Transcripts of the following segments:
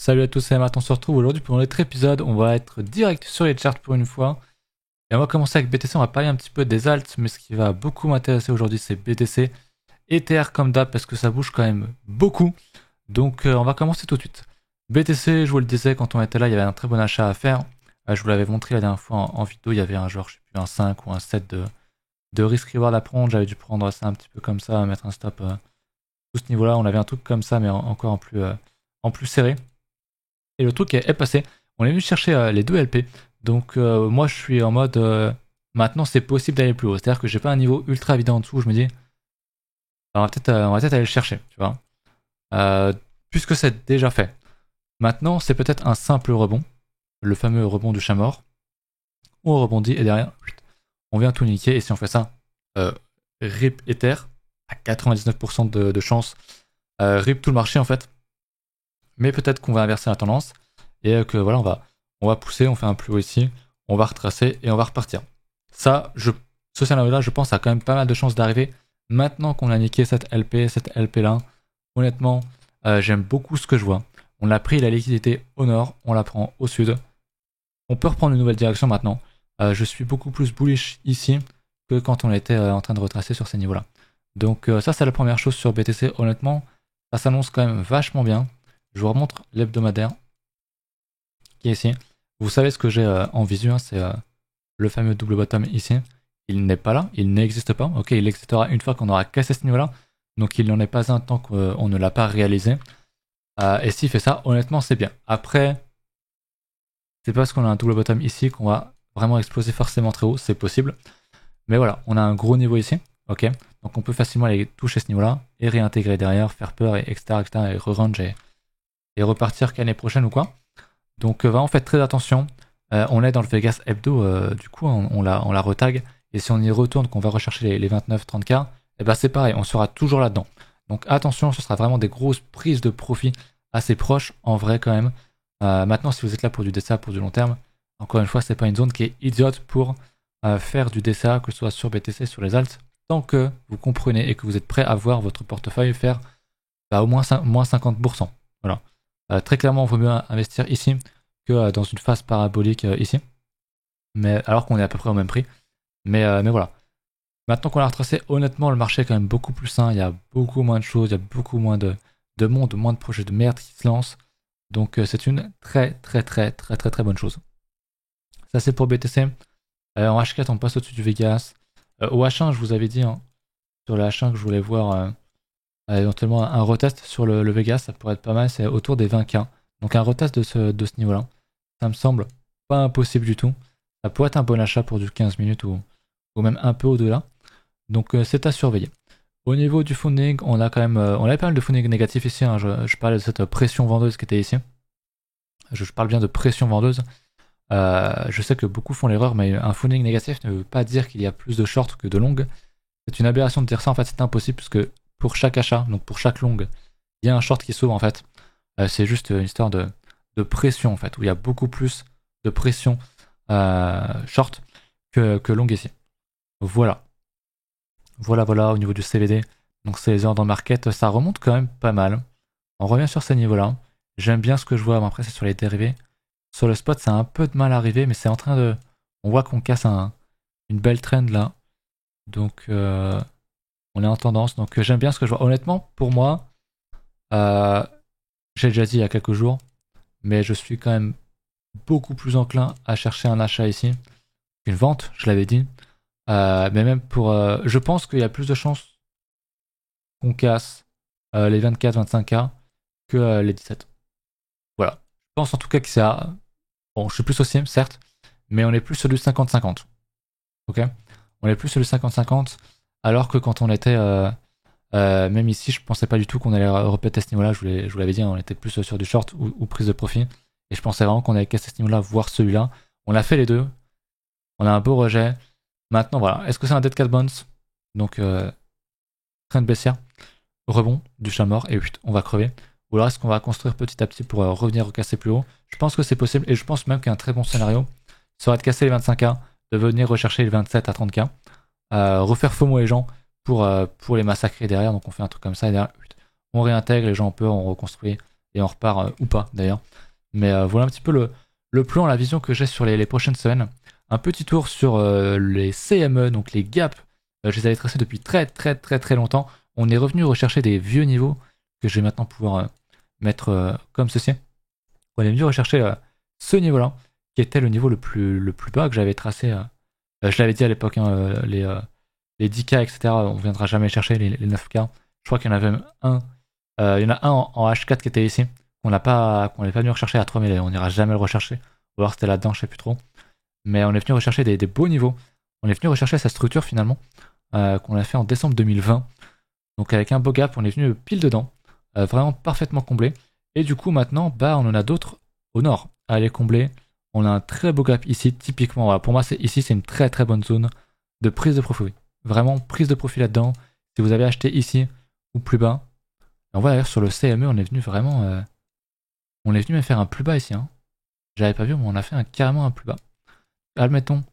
Salut à tous, c'est Matt, on se retrouve aujourd'hui pour notre épisode. On va être direct sur les charts pour une fois. Et on va commencer avec BTC, on va parler un petit peu des alts, mais ce qui va beaucoup m'intéresser aujourd'hui c'est BTC, Ether comme d'hab parce que ça bouge quand même beaucoup. Donc on va commencer tout de suite. BTC, je vous le disais, quand on était là, il y avait un très bon achat à faire. Je vous l'avais montré la dernière fois en vidéo, il y avait un genre, je sais plus, un 5 ou un 7 de risk reward à prendre. J'avais dû prendre ça un petit peu comme ça, mettre un stop tout ce niveau-là. On avait un truc comme ça, mais encore en plus serré. Et le truc est passé. On est venu chercher les deux LP. Donc moi je suis en mode maintenant c'est possible d'aller plus haut. C'est-à-dire que j'ai pas un niveau ultra évident en dessous où je me dis on va peut-être aller le chercher, tu vois. Puisque c'est déjà fait. Maintenant c'est peut-être un simple rebond, le fameux rebond du chat mort, où on rebondit et derrière on vient tout niquer. Et si on fait ça, rip Ether à 99% de chance, rip tout le marché en fait. Mais peut-être qu'on va inverser la tendance et que voilà, on va pousser, on fait un plus haut ici, on va retracer et on va repartir. Ça, ce scénario-là, je pense, a quand même pas mal de chances d'arriver. Maintenant qu'on a niqué cette LP là, honnêtement, j'aime beaucoup ce que je vois. On a pris la liquidité au nord, on la prend au sud. On peut reprendre une nouvelle direction maintenant. Je suis beaucoup plus bullish ici que quand on était en train de retracer sur ces niveaux-là. Donc ça, c'est la première chose sur BTC. Honnêtement, ça s'annonce quand même vachement bien. Je vous remontre l'hebdomadaire qui est ici. Vous savez ce que j'ai en visu, hein, c'est le fameux double bottom ici. Il n'est pas là, il n'existe pas. Ok, il existera une fois qu'on aura cassé ce niveau-là. Donc il n'en est pas un tant qu'on ne l'a pas réalisé. Et s'il fait ça, honnêtement, c'est bien. Après, c'est pas parce qu'on a un double bottom ici qu'on va vraiment exploser forcément très haut. C'est possible. Mais voilà, on a un gros niveau ici. Ok, donc on peut facilement aller toucher ce niveau-là et réintégrer derrière, faire peur, et etc. et re-range et repartir qu'année prochaine ou quoi. Donc vraiment faites très attention. On est dans le Vegas Hebdo, du coup on la retag. Et si on y retourne, qu'on va rechercher les 29-30K, et ben c'est pareil, on sera toujours là-dedans. Donc attention, ce sera vraiment des grosses prises de profit assez proches, en vrai quand même. Maintenant, si vous êtes là pour du DCA, pour du long terme, encore une fois, c'est pas une zone qui est idiote pour faire du DCA, que ce soit sur BTC, sur les alts, tant que vous comprenez et que vous êtes prêt à voir votre portefeuille faire au moins 50%. Voilà. Très clairement, il vaut mieux investir ici que dans une phase parabolique ici. Mais alors qu'on est à peu près au même prix. Mais voilà. Maintenant qu'on l'a retracé, honnêtement, le marché est quand même beaucoup plus sain. Il y a beaucoup moins de choses, il y a beaucoup moins de monde, moins de projets de merde qui se lancent. Donc c'est une très bonne chose. Ça c'est pour BTC. En H4, on passe au-dessus du Vegas. Au H1, je vous avais dit, hein, sur le H1 que je voulais voir éventuellement un retest sur le Vegas, ça pourrait être pas mal, c'est autour des 20K. Donc un retest de ce niveau-là, ça me semble pas impossible du tout. Ça pourrait être un bon achat pour du 15 minutes ou même un peu au-delà. Donc c'est à surveiller. Au niveau du funding, on a quand même on avait pas mal de funding négatif ici, hein. Je parlais de cette pression vendeuse qui était ici. Je parle bien de pression vendeuse. Je sais que beaucoup font l'erreur, mais un funding négatif ne veut pas dire qu'il y a plus de short que de long. C'est une aberration de dire ça, en fait c'est impossible puisque pour chaque achat, donc pour chaque long, il y a un short qui s'ouvre en fait. C'est juste une histoire de pression en fait, où il y a beaucoup plus de pression short que long ici. Voilà. Voilà au niveau du CVD. Donc c'est les ordres en market, ça remonte quand même pas mal. On revient sur ces niveaux-là. J'aime bien ce que je vois, mais après c'est sur les dérivés. Sur le spot, ça a un peu de mal à arriver, mais c'est en train de... On voit qu'on casse une belle trend là. Donc on est en tendance. Donc j'aime bien ce que je vois. Honnêtement, pour moi, j'ai déjà dit il y a quelques jours, mais je suis quand même beaucoup plus enclin à chercher un achat ici qu'une vente, je l'avais dit. Mais même pour... je pense qu'il y a plus de chances qu'on casse les 24-25K que les 17. Voilà. Je pense en tout cas que c'est à... Bon, je suis plus aussi, certes, mais on est plus sur du 50-50. Ok, on est plus sur du 50-50, alors que quand on était... même ici, je pensais pas du tout qu'on allait repéter ce niveau-là. Je vous l'avais dit, hein, on était plus sur du short ou prise de profit. Et je pensais vraiment qu'on allait casser ce niveau-là, voire celui-là. On a fait les deux. On a un beau rejet. Maintenant, voilà. Est-ce que c'est un dead cat bounce? Donc, trend baissière, rebond du chat mort, et on va crever. Ou alors est-ce qu'on va construire petit à petit pour revenir recasser plus haut? Je pense que c'est possible, et je pense même qu'un très bon scénario serait de casser les 25K, de venir rechercher les 27 à 30K, refaire FOMO les gens pour les massacrer derrière. Donc on fait un truc comme ça, et derrière, on réintègre, les gens ont peur, on reconstruit, et on repart ou pas d'ailleurs. Mais voilà un petit peu le plan, la vision que j'ai sur les prochaines semaines. Un petit tour sur les CME, donc les gaps. Je les avais tracés depuis très longtemps. On est revenu rechercher des vieux niveaux que je vais maintenant pouvoir mettre comme ceci. On est venu rechercher ce niveau-là, qui était le niveau le plus bas que j'avais tracé. Je l'avais dit à l'époque, hein, les 10K, etc. On ne viendra jamais chercher les 9K. Je crois qu'il y en avait même un. Il y en a un en H4 qui était ici. Qu'on n'est pas venu rechercher à 3000. On n'ira jamais le rechercher. Ou alors c'était là-dedans, je sais plus trop. Mais on est venu rechercher des beaux niveaux. On est venu rechercher sa structure finalement, qu'on a fait en décembre 2020. Donc avec un beau gap, on est venu pile dedans. Vraiment parfaitement comblé. Et du coup maintenant, bah, on en a d'autres au nord à aller combler. On a un très beau gap ici, typiquement. Voilà, pour moi, ici, c'est une très bonne zone de prise de profit. Vraiment, prise de profit là-dedans. Si vous avez acheté ici ou plus bas. Et on voit d'ailleurs sur le CME, on est venu vraiment... on est venu même faire un plus bas ici. Hein. J'avais pas vu, mais on a fait carrément un plus bas. Admettons,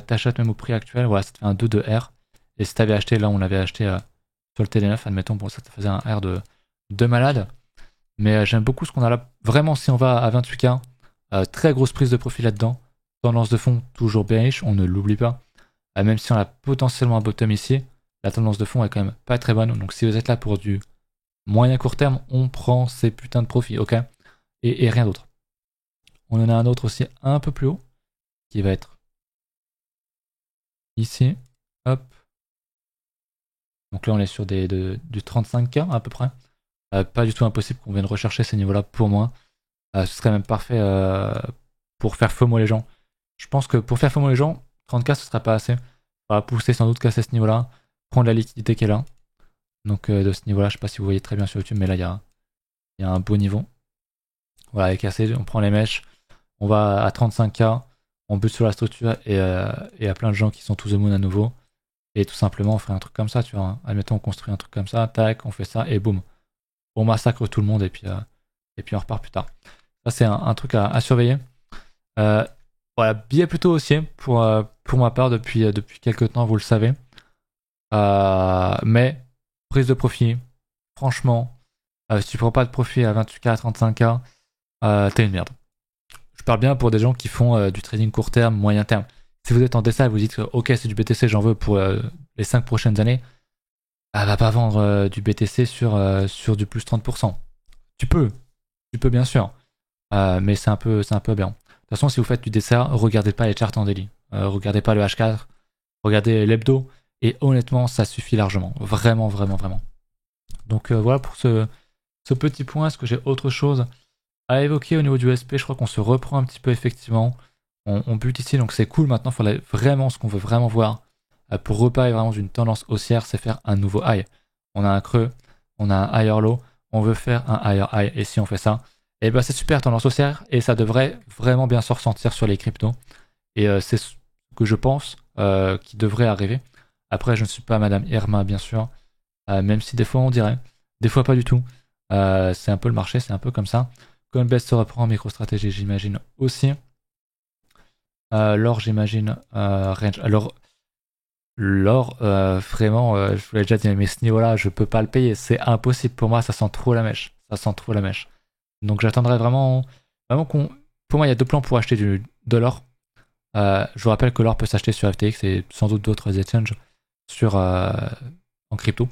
t'achètes même au prix actuel, voilà, ça te fait un 2 de R. Et si t'avais acheté, là, on l'avait acheté sur le TD9, admettons, bon, ça te faisait un R de malade. Mais j'aime beaucoup ce qu'on a là. Vraiment, si on va à 28K, très grosse prise de profit là-dedans. Tendance de fond, toujours bearish, on ne l'oublie pas. Même si on a potentiellement un bottom ici, la tendance de fond est quand même pas très bonne. Donc si vous êtes là pour du moyen court terme, on prend ces putains de profits, ok, et rien d'autre. On en a un autre aussi un peu plus haut, qui va être ici. Hop. Donc là, on est sur du 35K à peu près. Pas du tout impossible qu'on vienne rechercher ces niveaux-là pour moi. Ce serait même parfait pour faire FOMO les gens. Je pense que pour faire FOMO les gens, 30K ce serait pas assez. On va pousser sans doute casser ce niveau-là, prendre la liquidité qui est là. Donc de ce niveau-là, je sais pas si vous voyez très bien sur YouTube, mais là il y a un beau niveau. Voilà, et cassé, on prend les mèches, on va à 35K, on bute sur la structure et il y a plein de gens qui sont to the moon à nouveau. Et tout simplement on ferait un truc comme ça, tu vois. Hein. Admettons on construit un truc comme ça, tac, on fait ça et boum. On massacre tout le monde et puis on repart plus tard. Ça c'est un truc à surveiller. Voilà, billet plutôt haussier pour ma part depuis quelques temps, vous le savez. Mais prise de profit, franchement, si tu prends pas de profit à 28K, à 35K, t'es une merde. Je parle bien pour des gens qui font du trading court terme, moyen terme. Si vous êtes en DSA et vous dites que ok c'est du BTC, j'en veux pour les 5 prochaines années, va pas vendre du BTC sur du plus 30%. Tu peux bien sûr, mais c'est un peu aberrant. De toute façon, si vous faites du DCA, regardez pas les charts en daily. Regardez pas le H4, regardez l'hebdo, et honnêtement, ça suffit largement. Vraiment. Donc voilà pour ce petit point. Est-ce que j'ai autre chose à évoquer au niveau du SP? Je crois qu'on se reprend un petit peu effectivement. On bute ici, donc c'est cool. Maintenant, il faudrait vraiment, ce qu'on veut vraiment voir pour reparler vraiment d'une tendance haussière, c'est faire un nouveau high. On a un creux, on a un higher low, on veut faire un higher high, et si on fait ça, et ben c'est super tendance haussière et ça devrait vraiment bien se ressentir sur les cryptos. Et c'est ce que je pense qui devrait arriver. Après, je ne suis pas Madame Irma, bien sûr, même si des fois on dirait, des fois pas du tout. C'est un peu le marché, c'est un peu comme ça. Coinbase se reprend en micro-stratégie, j'imagine aussi. L'or, j'imagine, range. Alors, l'or, vraiment, je vous l'ai déjà dit, mais ce niveau-là, je peux pas le payer. C'est impossible pour moi, ça sent trop la mèche. Ça sent trop la mèche. Donc j'attendrai vraiment qu'on... Pour moi, il y a deux plans pour acheter de l'or. Je vous rappelle que l'or peut s'acheter sur FTX et sans doute d'autres exchanges en crypto.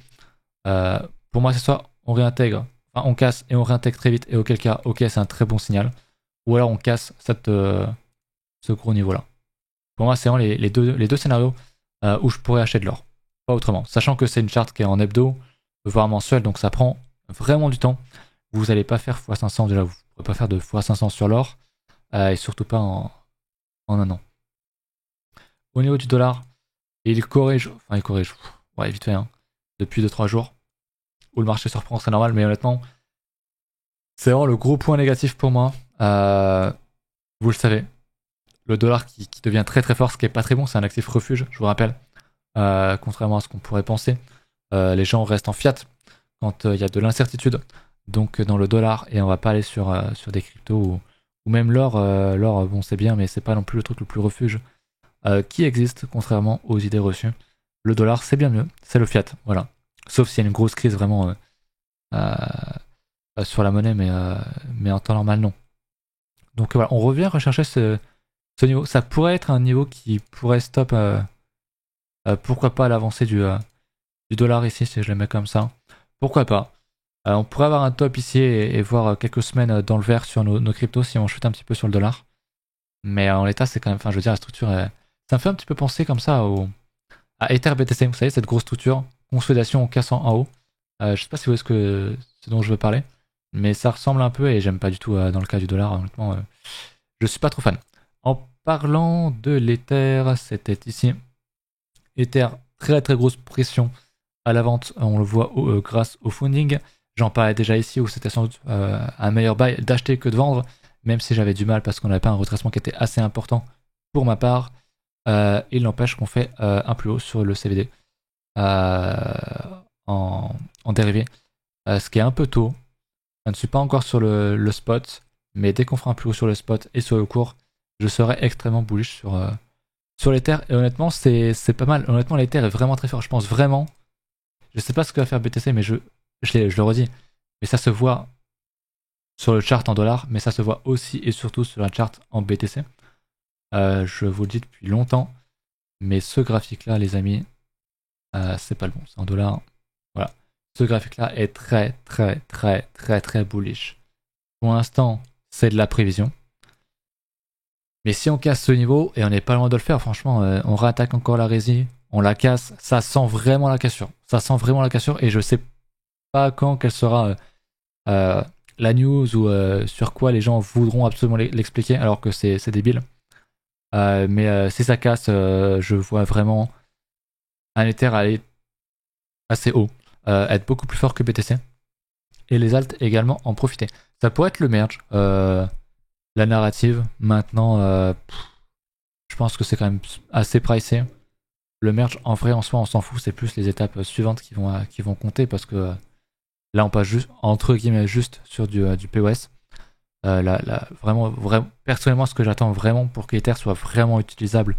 Pour moi, c'est soit on réintègre, enfin on casse et on réintègre très vite, et auquel cas, ok, c'est un très bon signal. Ou alors on casse ce gros niveau-là. Pour moi, c'est vraiment les deux scénarios où je pourrais acheter de l'or. Pas autrement. Sachant que c'est une charte qui est en hebdo, voire mensuel, donc ça prend vraiment du temps. Vous n'allez pas faire x500, déjà vous ne pourrez pas faire de x500 sur l'or, et surtout pas en un an. Au niveau du dollar, il corrige, ouais vite fait, hein, depuis 2-3 jours, où le marché se reprend, c'est normal, mais honnêtement, c'est vraiment le gros point négatif pour moi. Vous le savez, le dollar qui devient très fort, ce qui est pas très bon, c'est un actif refuge, je vous rappelle, contrairement à ce qu'on pourrait penser. Les gens restent en fiat quand il y a de l'incertitude, donc dans le dollar, et on va pas aller sur des cryptos ou même l'or. L'or, bon c'est bien, mais c'est pas non plus le truc le plus refuge qui existe, contrairement aux idées reçues. Le dollar, c'est bien mieux, c'est le fiat, voilà. Sauf s'il y a une grosse crise vraiment sur la monnaie, mais en temps normal, non. Donc voilà, on revient rechercher ce niveau. Ça pourrait être un niveau qui pourrait stop, pourquoi pas, à l'avancée du dollar ici, si je le mets comme ça. Pourquoi pas. On pourrait avoir un top ici et voir quelques semaines dans le vert sur nos cryptos si on chute un petit peu sur le dollar. Mais en l'état, c'est quand même, enfin, je veux dire, la structure, ça me fait un petit peu penser comme ça à Ether BTC. Vous savez, cette grosse structure, consolidation en cassant en haut. Je sais pas si vous voyez ce dont je veux parler, mais ça ressemble un peu et j'aime pas du tout dans le cas du dollar. Honnêtement, je suis pas trop fan. En parlant de l'Ether, c'était ici. Ether, très très grosse pression à la vente, on le voit grâce au funding. J'en parlais déjà ici où c'était sans doute un meilleur buy d'acheter que de vendre, même si j'avais du mal parce qu'on n'avait pas un retracement qui était assez important pour ma part. Il n'empêche qu'on fait un plus haut sur le CVD en dérivé, ce qui est un peu tôt. Je ne suis pas encore sur le spot, mais dès qu'on fera un plus haut sur le spot et sur le cours, je serai extrêmement bullish sur l'Ether. Et honnêtement, c'est pas mal. Honnêtement, l'Ether est vraiment très fort. Je pense vraiment. Je sais pas ce que va faire BTC, mais je le redis. Mais ça se voit sur le chart en dollars, mais ça se voit aussi et surtout sur la chart en BTC. Je vous le dis depuis longtemps, mais ce graphique-là, les amis, c'est pas le bon. C'est en dollars. Voilà. Ce graphique-là est très, très, très, très, très bullish. Pour l'instant, c'est de la prévision. Mais si on casse ce niveau, et on n'est pas loin de le faire, franchement, on réattaque encore la rési, on la casse, ça sent vraiment la cassure. Ça sent vraiment la cassure, et je sais pas quand quelle sera la news ou sur quoi les gens voudront absolument l'expliquer, alors que c'est débile. Mais si ça casse, je vois vraiment un Ether aller assez haut, être beaucoup plus fort que BTC, et les alts également en profiter. Ça pourrait être le merge, la narrative. Maintenant, je pense que c'est quand même assez pricé. Le merge, en vrai, en soi, on s'en fout. C'est plus les étapes suivantes qui vont compter parce que là, on passe juste, entre guillemets, juste sur du POS. Vraiment, personnellement, ce que j'attends vraiment pour qu'Ether soit vraiment utilisable,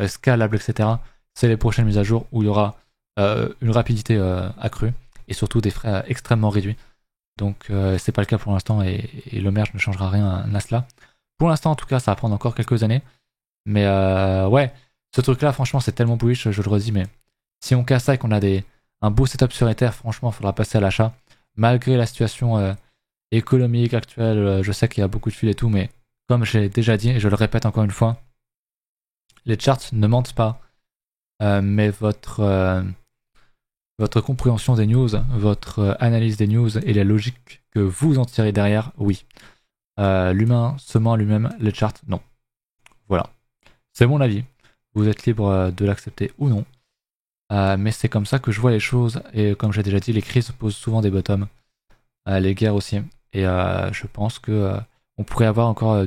scalable, etc., c'est les prochaines mises à jour où il y aura une rapidité accrue et surtout des frais extrêmement réduits. Donc, c'est pas le cas pour l'instant et le merge ne changera rien à cela. Pour l'instant, en tout cas, ça va prendre encore quelques années. Mais ouais, ce truc-là, franchement, c'est tellement bullish, je le redis, mais si on casse ça et qu'on a un beau setup sur Ether, franchement, il faudra passer à l'achat. Malgré la situation économique actuelle, je sais qu'il y a beaucoup de fils et tout, mais comme j'ai déjà dit, et je le répète encore une fois, les charts ne mentent pas, mais votre compréhension des news, votre analyse des news et la logique que vous en tirez derrière, oui. L'humain se ment à lui-même, les charts, non. Voilà. C'est mon avis. Vous êtes libre de l'accepter ou non. Mais c'est comme ça que je vois les choses. Et comme j'ai déjà dit, les crises posent souvent des bottoms. Les guerres aussi. Et je pense que on pourrait avoir encore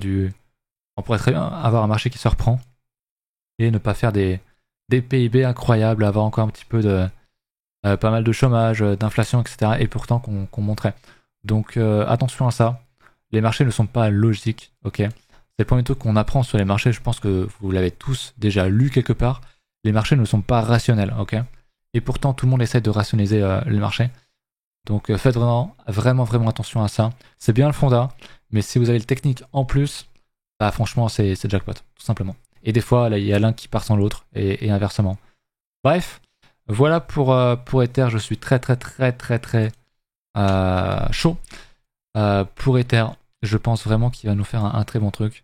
on pourrait très bien avoir un marché qui se reprend. Et ne pas faire des PIB incroyables, avoir encore un petit peu de pas mal de chômage, d'inflation, etc. Et pourtant qu'on montrait. Donc attention à ça. Les marchés ne sont pas logiques, ok. C'est le premier truc qu'on apprend sur les marchés, je pense que vous l'avez tous déjà lu quelque part. Les marchés ne sont pas rationnels, ok. Et pourtant tout le monde essaie de rationaliser les marchés. Donc faites vraiment, vraiment, vraiment attention à ça. C'est bien le fonda, mais si vous avez le technique en plus, bah franchement c'est jackpot, tout simplement. Et des fois, là, il y a l'un qui part sans l'autre, et inversement. Bref, voilà pour Ether, je suis très, très, très, très, très chaud. Pour Ether, je pense vraiment qu'il va nous faire un très bon truc.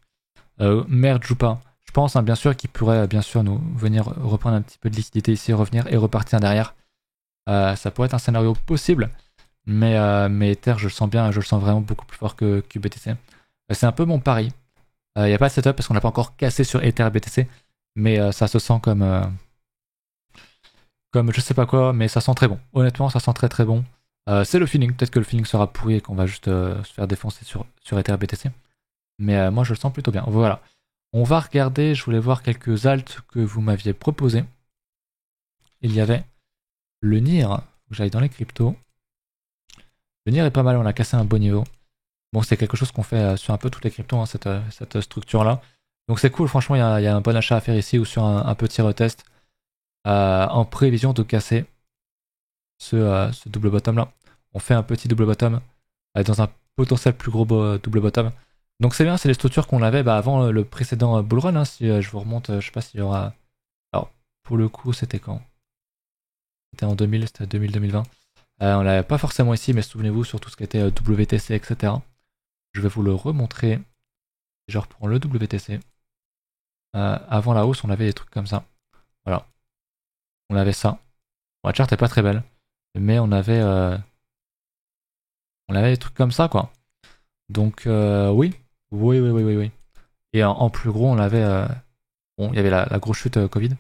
Merge ou pas, je pense bien sûr qu'il pourrait bien sûr nous venir reprendre un petit peu de liquidité ici, revenir et repartir derrière. Ça pourrait être un scénario possible, mais Ether, je le sens bien, je le sens vraiment beaucoup plus fort que BTC. C'est un peu mon pari. Il n'y a pas de setup parce qu'on n'a pas encore cassé sur Ether et BTC, mais ça se sent comme je sais pas quoi, mais ça sent très bon. Honnêtement, ça sent très très bon. C'est le feeling, peut-être que le feeling sera pourri et qu'on va juste se faire défoncer sur Ether BTC. Mais moi je le sens plutôt bien. Voilà. On va regarder, je voulais voir quelques alts que vous m'aviez proposés. Il y avait le NIR, faut que j'aille dans les cryptos. Le NIR est pas mal, on a cassé un bon niveau. Bon, c'est quelque chose qu'on fait sur un peu toutes les cryptos, hein, cette structure-là. Donc c'est cool, franchement, il y a un bon achat à faire ici ou sur un petit retest en prévision de casser ce double bottom là. On fait un petit double bottom dans un potentiel plus gros double bottom. Donc c'est bien, c'est les structures qu'on avait avant le précédent bull run. Hein, si je vous remonte, je sais pas s'il y aura. Alors, pour le coup, c'était quand? C'était en 2000, c'était 2000-2020. On l'avait pas forcément ici, mais souvenez-vous sur tout ce qui était WTC, etc. Je vais vous le remontrer. Je reprends le WTC. Avant la hausse, on avait des trucs comme ça. Voilà. On avait ça. Bon, la chart est pas très belle, mais on avait des trucs comme ça, quoi. Donc, oui. Oui, oui, oui, oui, oui. Et en plus gros, on avait. Bon, il y avait la grosse chute Covid,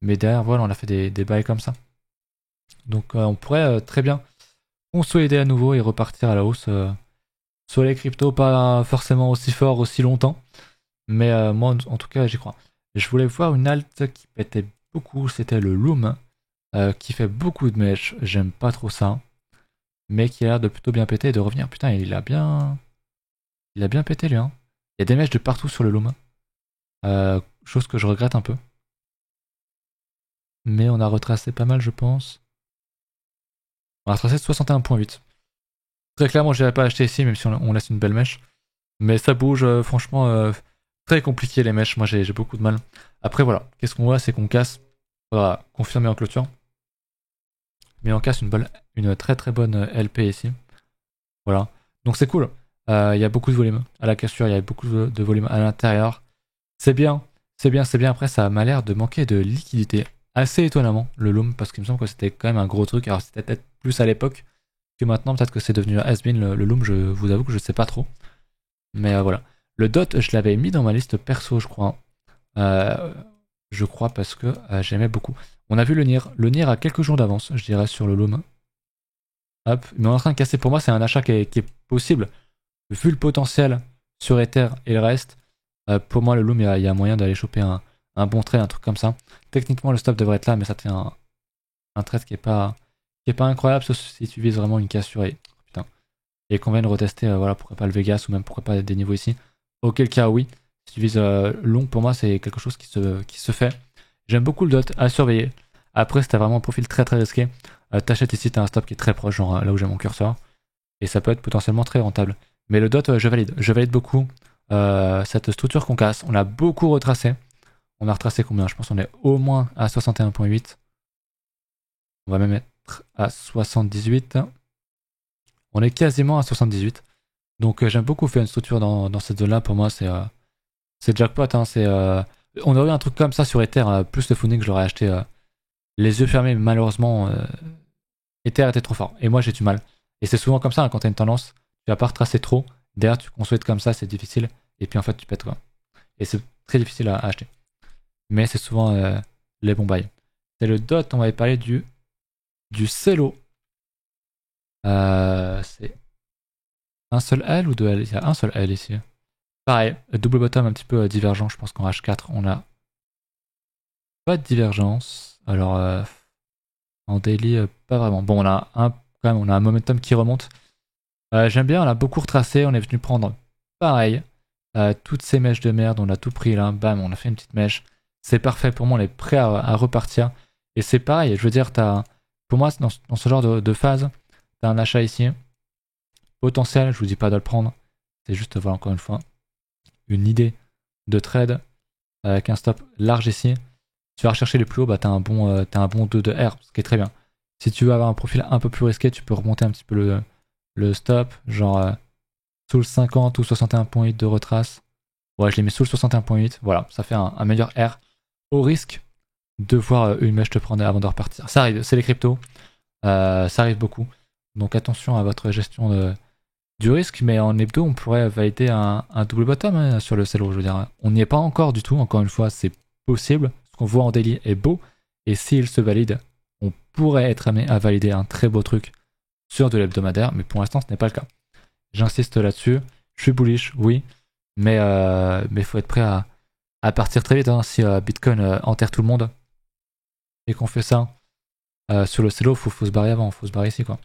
mais derrière, voilà, on a fait des bails comme ça. Donc, on pourrait très bien consolider à nouveau et repartir à la hausse sur les cryptos, pas forcément aussi fort, aussi longtemps, mais moi, en tout cas, j'y crois. Je voulais voir une alt qui pétait beaucoup, c'était le Loom, qui fait beaucoup de mèches. J'aime pas trop ça, mais qui a l'air de plutôt bien péter et de revenir. Putain, il a bien pété lui. Hein. Il y a des mèches de partout sur le Loom, chose que je regrette un peu. Mais on a retracé pas mal, je pense. On a retracé 61.8. Très clairement, je n'irais pas acheter ici, même si on laisse une belle mèche. Mais ça bouge, franchement, très compliqué les mèches. Moi, j'ai beaucoup de mal. Après, voilà. Qu'est-ce qu'on voit, c'est qu'on casse. Faudra confirmer en clôture. Mais on casse une très très bonne LP ici. Voilà. Donc c'est cool. Il y a beaucoup de volume à la cassure, il y a beaucoup de volume à l'intérieur. C'est bien, c'est bien, c'est bien. Après, ça m'a l'air de manquer de liquidité. Assez étonnamment, le Loom, parce qu'il me semble que c'était quand même un gros truc. Alors c'était peut-être plus à l'époque que maintenant, peut-être que c'est devenu un has-been, le Loom, je vous avoue que je sais pas trop. Mais voilà. Le Dot, je l'avais mis dans ma liste perso, je crois. Euh, je crois parce que j'aimais beaucoup. On a vu le NIR. Le NIR a quelques jours d'avance, je dirais, sur le Loom. Hop. Mais on est en train de casser. Pour moi, c'est un achat qui est possible. Vu le potentiel sur Ether et le reste, pour moi, le Loom, il y a moyen d'aller choper un bon trade, un truc comme ça. Techniquement, le stop devrait être là, mais ça te fait un trade qui est pas incroyable, sauf si tu vises vraiment une cassure et qu'on vienne retester, voilà, pourquoi pas le Vegas ou même pourquoi pas des niveaux ici. Auquel cas, oui. Si tu vises long, pour moi, c'est quelque chose qui se fait. J'aime beaucoup le dot à surveiller. Après, si t'as vraiment un profil très très risqué, t'achètes ici, t'as un stop qui est très proche, genre là où j'ai mon curseur. Et ça peut être potentiellement très rentable. Mais le dot, je valide. Je valide beaucoup cette structure qu'on casse. On a beaucoup retracé. On a retracé combien? Je pense qu'on est au moins à 61.8. On va même être à 78. On est quasiment à 78. Donc j'aime beaucoup faire une structure dans cette zone-là. Pour moi, c'est jackpot. Hein, on aurait eu un truc comme ça sur Ether, plus le funding, je l'aurais acheté les yeux fermés. Mais malheureusement, Ether était trop fort. Et moi, j'ai du mal. Et c'est souvent comme ça, hein, quand t'as une tendance, tu vas pas retracer trop. Derrière, tu consolides comme ça, c'est difficile. Et puis en fait, tu pètes quoi. Et c'est très difficile à acheter. Mais c'est souvent les bons bails. C'est le dot, on va parler du cello. C'est un seul L ou deux L? Il y a un seul L ici. Pareil, double bottom un petit peu divergent. Je pense qu'en H4, on a pas de divergence. Alors, en daily, pas vraiment. Bon, quand même, on a un momentum qui remonte. J'aime bien, on a beaucoup retracé. On est venu prendre pareil. Toutes ces mèches de merde, on a tout pris là. Bam, on a fait une petite mèche. C'est parfait pour moi, on est prêt à repartir. Et c'est pareil, je veux dire, pour moi, dans ce genre de phase, t'as un achat ici. Potentiel, je vous dis pas de le prendre. C'est juste, voilà, encore une fois, une idée de trade avec un stop large ici. Tu vas rechercher les plus hauts, bah t'as un bon 2 de R, ce qui est très bien. Si tu veux avoir un profil un peu plus risqué, tu peux remonter un petit peu le stop, genre sous le 50 ou 61.8 de retrace. Ouais, je l'ai mis sous le 61.8. Voilà, ça fait un meilleur R au risque de voir une mèche te prendre avant de repartir. Ça arrive, c'est les cryptos. Ça arrive beaucoup. Donc attention à votre gestion du risque. Mais en hebdo, on pourrait valider un double bottom hein, sur le cello. Je veux dire, on n'y est pas encore du tout. Encore une fois, c'est possible. Ce qu'on voit en daily est beau. Et s'il se valide, on pourrait être amené à valider un très beau truc sur de l'hebdomadaire. Mais pour l'instant, ce n'est pas le cas. J'insiste là-dessus. Je suis bullish, oui. Mais faut être prêt à partir très vite. Hein, si Bitcoin enterre tout le monde et qu'on fait ça sur le cello, faut se barrer avant, faut se barrer ici quoi.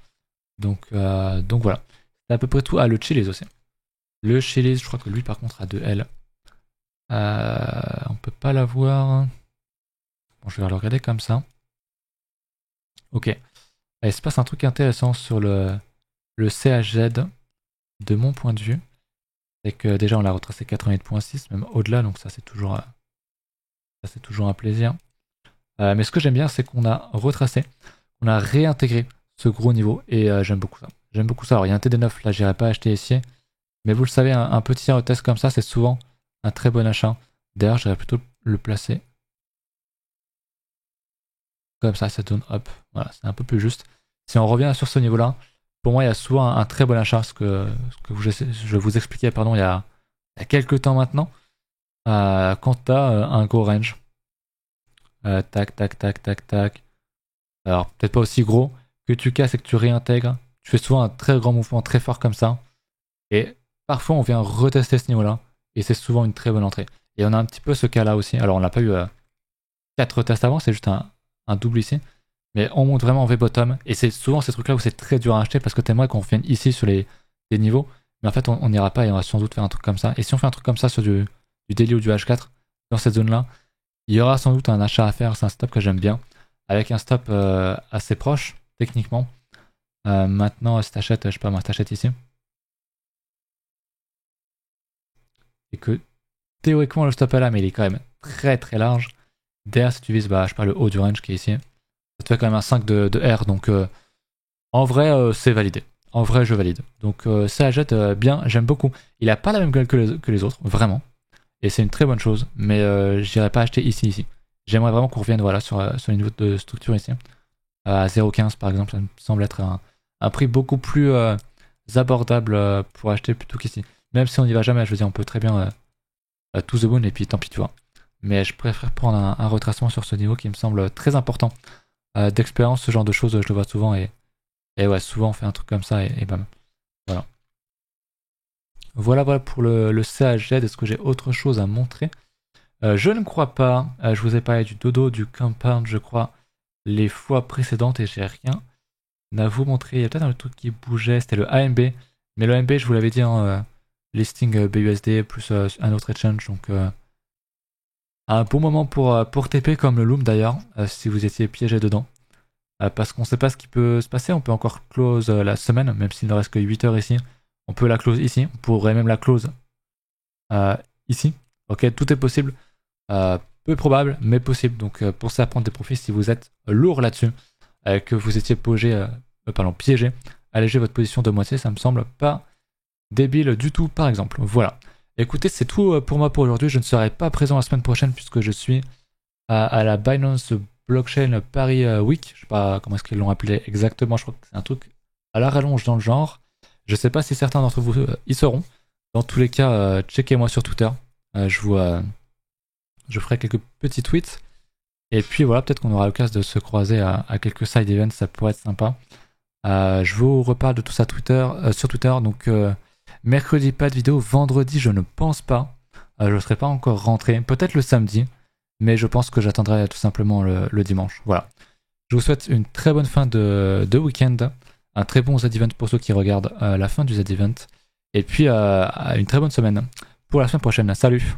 Donc voilà. C'est à peu près tout. Ah, le Chili's aussi. Le Chili's, je crois que lui par contre a 2L. On peut pas l'avoir. Bon, je vais le regarder comme ça. Ok. Il se passe un truc intéressant sur le CHZ. de mon point de vue, c'est que déjà on l'a retracé 88.6, même au-delà, donc ça c'est toujours un plaisir. Mais ce que j'aime bien, c'est qu'on a retracé, on a réintégré ce gros niveau, et j'aime beaucoup ça. J'aime beaucoup ça. Alors il y a un TD9, là j'irai pas acheter ici, mais vous le savez, un petit retest comme ça, c'est souvent un très bon achat. D'ailleurs, j'irais plutôt le placer comme ça, cette zone, hop, voilà, c'est un peu plus juste. Si on revient sur ce niveau-là, pour moi, il y a souvent un très bon achat, ce que je vous expliquais, pardon, il y a quelques temps maintenant, quand tu as un gros range. Tac, tac, tac, tac, tac. Alors, peut-être pas aussi gros, que tu casses et que tu réintègres. Tu fais souvent un très grand mouvement, très fort comme ça. Et parfois, on vient retester ce niveau-là, et c'est souvent une très bonne entrée. Et on a un petit peu ce cas-là aussi. Alors, on n'a pas eu 4 tests avant, c'est juste un double ici. Mais on monte vraiment en V-bottom. Et c'est souvent ces trucs-là où c'est très dur à acheter parce que t'aimerais qu'on revienne ici sur les niveaux. Mais en fait, on n'ira pas et on va sans doute faire un truc comme ça. Et si on fait un truc comme ça sur du daily ou du H4, dans cette zone-là, il y aura sans doute un achat à faire. C'est un stop que j'aime bien. Avec un stop assez proche, techniquement. Maintenant, si t'achètes, je sais pas moi, t'achètes ici. Et que théoriquement, le stop est là, mais il est quand même très très large. Derrière, si tu vises, bah, je sais pas, le haut du range qui est ici, ça te fait quand même un 5 de R. Donc, en vrai, c'est validé. En vrai, je valide. Donc, ça jette bien, j'aime beaucoup. Il a pas la même gueule que les autres, vraiment. Et c'est une très bonne chose, mais j'irai pas acheter ici. J'aimerais vraiment qu'on revienne voilà, sur le niveau de structure ici. À 0,15 par exemple, ça me semble être un prix beaucoup plus abordable pour acheter plutôt qu'ici. Même si on n'y va jamais, je veux dire, on peut très bien to the moon et puis tant pis, tu vois. Mais je préfère prendre un retracement sur ce niveau qui me semble très important. D'expérience, ce genre de choses, je le vois souvent et ouais, souvent on fait un truc comme ça et bam. Voilà. Voilà pour le CHZ. Est-ce que j'ai autre chose à montrer? Je ne crois pas. Je vous ai parlé du dodo, du compound, je crois, les fois précédentes et j'ai rien à vous montrer. Il y a peut-être un truc qui bougeait, c'était le AMB. Mais le AMB, je vous l'avais dit, hein, listing BUSD plus un autre exchange. Donc un bon moment pour TP comme le Loom d'ailleurs, si vous étiez piégé dedans. Parce qu'on ne sait pas ce qui peut se passer. On peut encore close la semaine, même s'il ne reste que 8 heures ici. On peut la close ici. On pourrait même la close ici. Ok, tout est possible. Peu probable, mais possible. Donc pour ça, prendre des profits si vous êtes lourd là-dessus, que vous étiez piégé, alléger votre position de moitié, ça me semble pas débile du tout, par exemple. Voilà. Écoutez, c'est tout pour moi pour aujourd'hui. Je ne serai pas présent la semaine prochaine puisque je suis à la Binance Blockchain Paris Week. Je sais pas comment est-ce qu'ils l'ont appelé exactement. Je crois que c'est un truc à la rallonge dans le genre. Je sais pas si certains d'entre vous y seront. Dans tous les cas, checkez-moi sur Twitter. Je ferai quelques petits tweets. Et puis voilà, peut-être qu'on aura l'occasion de se croiser à quelques side events. Ça pourrait être sympa. Je vous reparle de tout ça sur Twitter. Donc mercredi, pas de vidéo. Vendredi, je ne pense pas. Je ne serai pas encore rentré. Peut-être le samedi. Mais je pense que j'attendrai tout simplement le dimanche. Voilà. Je vous souhaite une très bonne fin de week-end. Un très bon Z-Event pour ceux qui regardent la fin du Z-Event. Et puis une très bonne semaine pour la semaine prochaine. Salut!